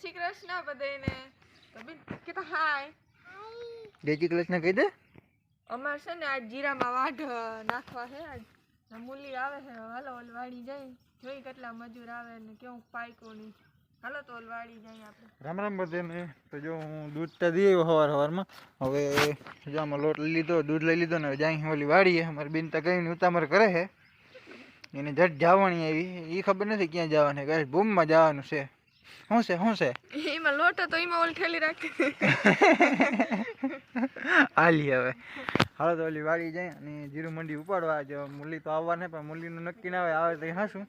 શ્રી કૃષ્ણ બધાને. તો બેન કે તો હાય. જય શ્રી કૃષ્ણ કહી દે. અમાર છે ને આજ જીરામાં વાઢ નાખવા છે. આજ મૂલી આવે છે. હાલો ઓલ વાડી જાય જોઈ કેટલા મજૂર આવે ને કેવું પાયકો ની. હાલો તો ઓલ વાડી જાય આપણે. રામ રામ બધાને. તો જો હું દૂધ તો દઈ આવ્યો સવારમાં. હવે જો આમાં લોટ લઈ લીધો, દૂધ લઈ લીધો ને જાય ઓલી વાડીએ. અમારી બેન તો કઈ ઉતામર કરે છે. એને જટ જવાની આવી એ ખબર નથી ક્યાં જવાનું છે. બૂમમાં જવાનું છે. શું છે એમાં લોટ તો એમાં ઓલ ઠેલી રાખી હાલી. હવે હાલો તો ઓલી વાડી જાય અને જીરું મંડી ઉપાડવા. જો મૂલી તો આવવા નહીં પણ મૂલીનું નક્કી ના આવે તો હાશું.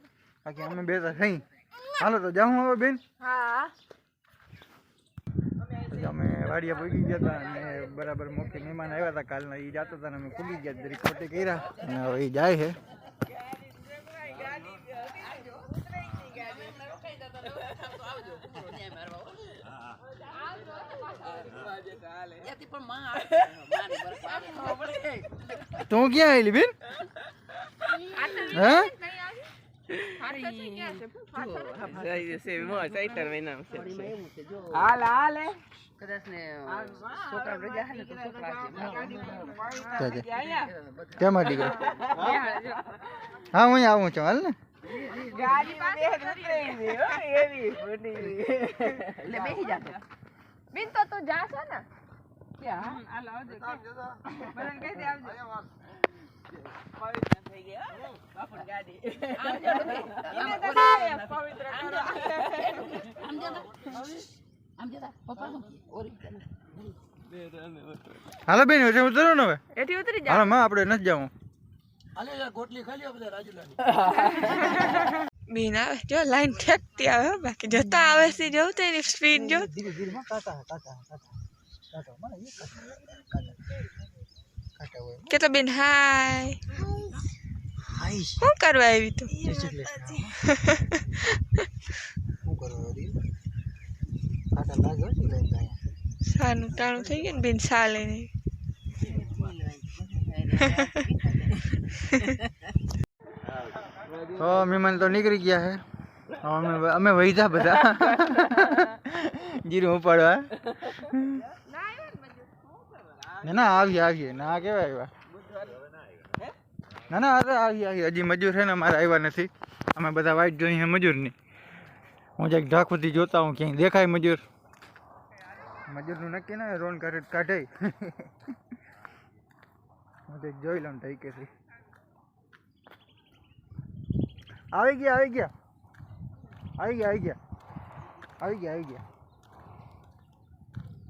બાકી અમે બે તો થઈ. હાલો તો જાઉં હવે બેન. હા અમે વાડિયા પહોંચી ગયા હતા અને બરાબર મોટી મહેમાન આવ્યા હતા કાલના. એ જતા હતા ને અમે ખુલી ગયા જરીક ખોટી કર્યા અને હવે એ જાય છે. તું ક્યાં આવેલી બેન? હા કેમ દીકરો? હા હું આવું છું. હાલ ને બેન તો તું જાશો ને હાલો બેન ઉતરો ને હવે. એથી ઉતરી હાલો માં આપણે નથી જવું. બેન આવે જો લાઈન ઠેકતી આવે બાકી જતા આવે છે જવું તો એની સ્પીડ જો કે તો બેન હાય શું કરવા આવી તું? સાનું ટાણું થઈ ગયું ને બેન સા લઈને તો મહેમાન તો નીકળી ગયા છે. અમે વહીધા બધા જીરું ઉપાડવા. ના આવીએ ના કેવા આવ્યા? ના આવીએ હજી મજૂર છે ને અમારે આવ્યા નથી. અમે બધા વાઈટ જોઈએ મજૂરની. હું જ્યાં ઢાખુથી જોતા હું ક્યાંય દેખાય મજૂરનું નક્કી ના રોન કાઢે. હું તો જોઈ લઉં થઈ કે આવી ગયા.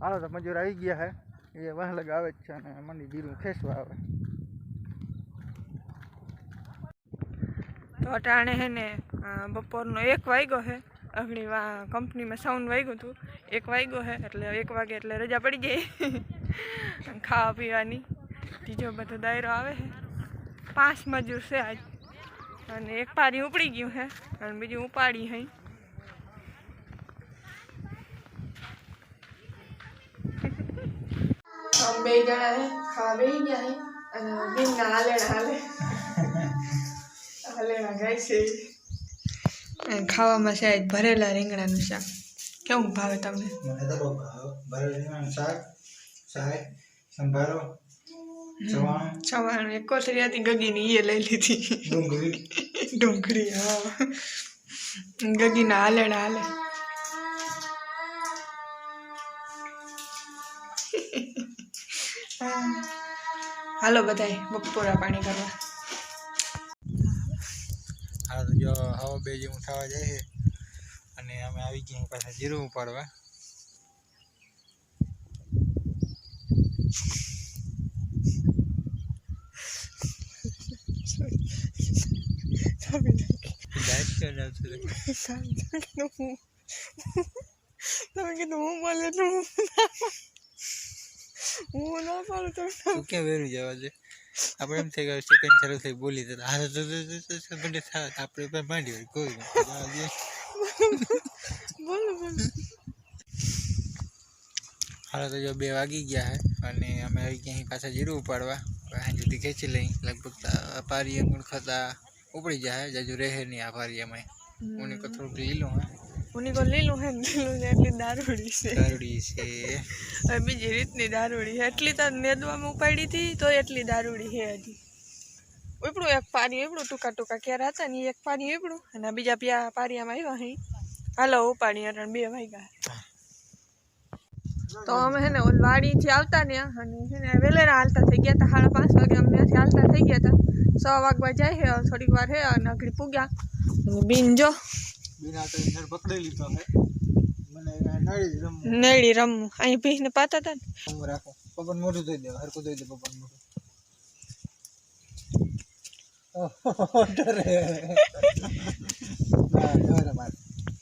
હાલો તો મજૂર આવી ગયા હે. એ વાહ લગાવે જ છે અને મંડી જીરું ખેંચવા આવે. તો અટાણે હે ને બપોરનો 1 વાગ્યો છે. અગણી કંપનીમાં સાઉન્ડ વાગ્યું હતું 1 વાગ્યો છે એટલે 1 વાગે એટલે રજા પડી જાય ખાવા પીવાની. ત્રીજો બધો દાયરો આવે છે. 5 મજૂર છે આજ અને 1 પારી ઉપડી ગયું છે અને બીજું ઉપાડી છે. બે જણા ખાવા બેસી ગયા અને બીના હાલેણા ગાય છે. ખાવામાં છે ભરેલા રીંગણાનું શાક. કેવું ભાવે તમને? મને તો બહુ ભાવે. ભરેલા રીંગણાનું શાક, સંભારો, ચવાણું એક કોથળી હતી ગગીની એ લઈ લીધી. ડુંગળી હા ગગીના હાલેણા હાલે. હાલો બધાય બપોરા પાણી કરવા. હા તો જો હવા 2 જેવું થવા જાય છે અને અમે આવી ગયા પાછા જીરું ઉપાડવા. તમે કીધું હું બોલે તો હું ના પાડું તો ક્યાં વેરું જવા દે. આપણે એમ થઈ ગયું સેકન્ડ ચાલુ થઈ બોલી તો આપણે માંડી હોય કોઈ બોલો હાલો તો જો 2 વાગી ગયા હે અને અમે આવી ગયા પાછા જીરું ઉપાડવા. સુધી ખેંચી લઈ લગભગ પારી અંગણ ખાતા ઉપડી જાય જાજુ રહે નહીં આ પારીયામાં. ઉની કો થોડુંક લીલું હે ઉની કો લીલું હે ને લીલું ને એટલી દારૂડી છે દારૂડી છે હવે બીજી રીતની દારૂડી છે એટલી તો નેદવામાં ઉપાડી હતી તો એટલી દારૂડી છે હજી ઉપડું એક પાણી ઉપડું ટૂંકા ટૂંકા ક્યારે હતા ને એક પાણી ઉપડું અને બીજા પારિયામાં આવ્યા અહીં હાલો ઉપાડી અટાણ 2 વાગ્યા તો અમે હે ને ઓલ વાડીથી આવતા ને અને હે ને વેલેરા હાલતા થઈ ગયા હતા 5:30 વાગે અમે ત્યાંથી હાલતા થઈ ગયા હતા 6 વાગવા જાય છે થોડીક વાર હે અને આગળ પૂગ્યા અને બીન જો બિના તો ઇન્ટર પકડી લીધો હે મને નાડી રમ નેડી રમવું અહીં ભીને પાતા હતા ને રાખો પપન મોઢું ધોઈ દે હરકો ધોઈ દે પપન મોઢું ડરે ના ડરે મારે